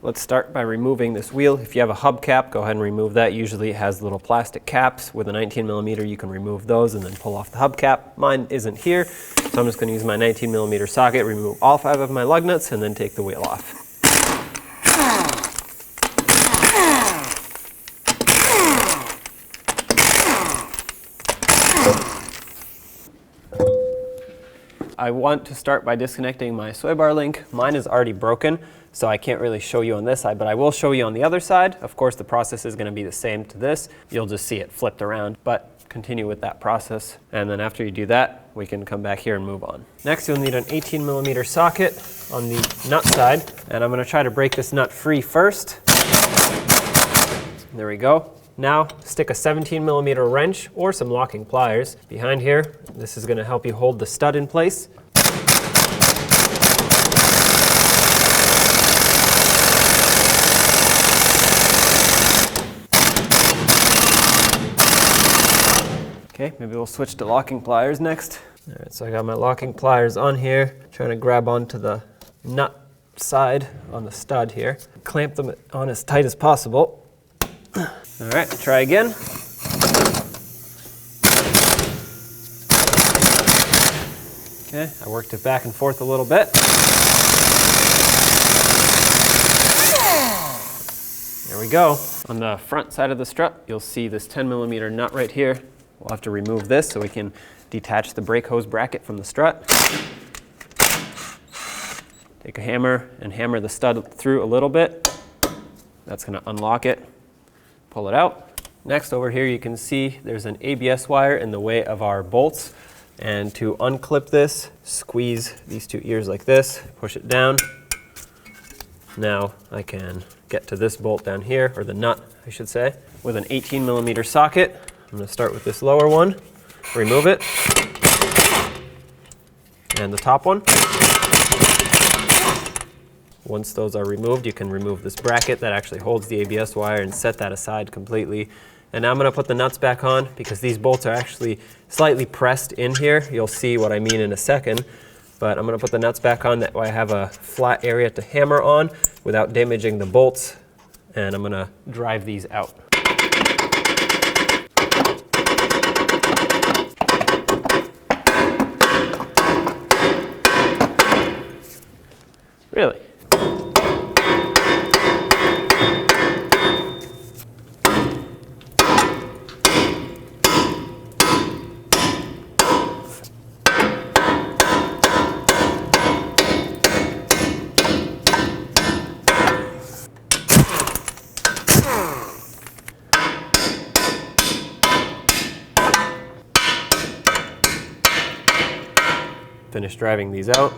Let's start by removing this wheel. If you have a hubcap, go ahead and remove that. Usually it has little plastic caps. With a 19mm, you can remove those and then pull off the hubcap. Mine isn't here, so I'm just going to use my 19mm socket, remove all 5 of my lug nuts, and then take the wheel off. I want to start by disconnecting my sway bar link. Mine is already broken, so I can't really show you on this side, but I will show you on the other side. Of course, the process is going to be the same to this. You'll just see it flipped around, but continue with that process. And then after you do that, we can come back here and move on. Next, you'll need an 18mm socket on the nut side, and I'm going to try to break this nut free first. There we go. Now, stick a 17mm wrench or some locking pliers behind here. This is going to help you hold the stud in place. Okay, maybe we'll switch to locking pliers next. All right, so I got my locking pliers on here, trying to grab onto the nut side on the stud here. Clamp them on as tight as possible. All right, try again. Okay, I worked it back and forth a little bit. There we go. On the front side of the strut, you'll see this 10mm nut right here. We'll have to remove this so we can detach the brake hose bracket from the strut. Take a hammer and hammer the stud through a little bit. That's going to unlock it. Pull it out. Next, over here you can see there's an ABS wire in the way of our bolts, and to unclip this, squeeze these 2 ears like this, push it down. Now I can get to this bolt down here, or the nut I should say, with an 18mm socket. I'm going to start with this lower one, remove it, and the top one. Once those are removed, you can remove this bracket that actually holds the ABS wire and set that aside completely. And now I'm going to put the nuts back on because these bolts are actually slightly pressed in here. You'll see what I mean in a second. But I'm going to put the nuts back on, that way I have a flat area to hammer on without damaging the bolts. And I'm going to drive these out. Really? Finish driving these out.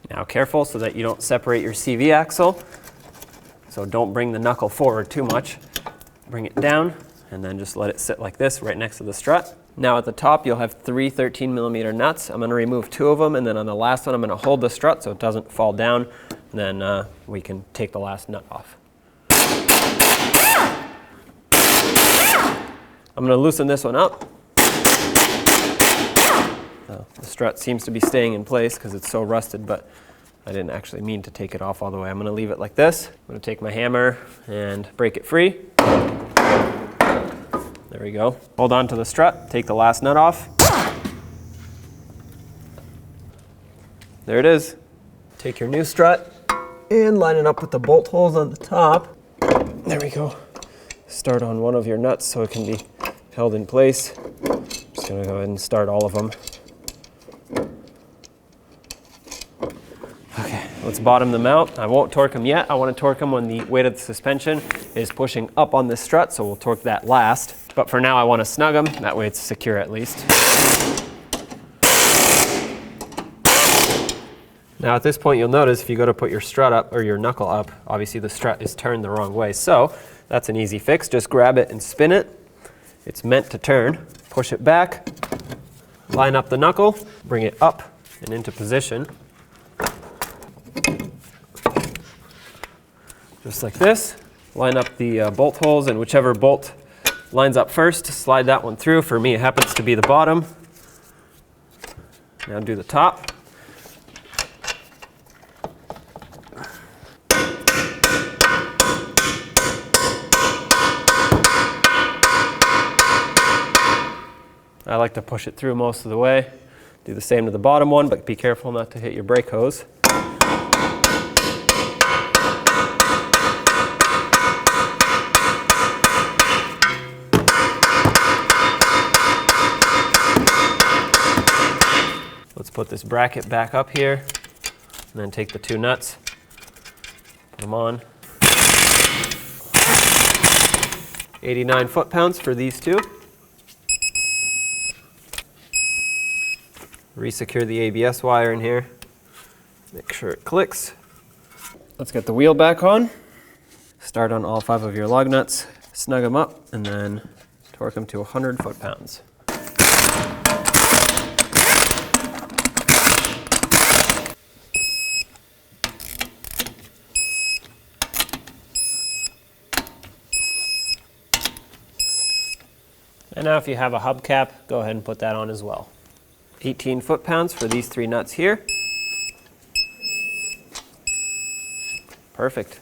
Now careful so that you don't separate your CV axle. So don't bring the knuckle forward too much. Bring it down and then just let it sit like this right next to the strut. Now at the top you'll have 3 13mm nuts. I'm going to remove 2 of them, and then on the last one I'm going to hold the strut so it doesn't fall down, and then we can take the last nut off. I'm going to loosen this one up. The strut seems to be staying in place because it's so rusted, but I didn't actually mean to take it off all the way. I'm going to leave it like this. I'm going to take my hammer and break it free. There we go. Hold on to the strut, take the last nut off. There it is. Take your new strut and line it up with the bolt holes on the top. There we go. Start on one of your nuts so it can be held in place. I'm just going to go ahead and start all of them. Okay, let's bottom them out. I won't torque them yet. I want to torque them when the weight of the suspension is pushing up on this strut, so we'll torque that last. But for now I want to snug them, that way it's secure at least. Now at this point you'll notice if you go to put your strut up, or your knuckle up, obviously the strut is turned the wrong way. So that's an easy fix. Just grab it and spin it. It's meant to turn. Push it back. Line up the knuckle, bring it up and into position. Just like this. Line up the bolt holes, and whichever bolt lines up first, slide that one through. For me, it happens to be the bottom. Now do the top. I like to push it through most of the way. Do the same to the bottom one, but be careful not to hit your brake hose. Let's put this bracket back up here, and then take the two nuts, put them on. 89 foot-pounds for these two. Resecure the ABS wire in here. Make sure it clicks. Let's get the wheel back on. Start on all 5 of your lug nuts, snug them up, and then torque them to 100 foot-pounds. And now if you have a hubcap, go ahead and put that on as well. 18 foot-pounds for these 3 nuts here. Perfect.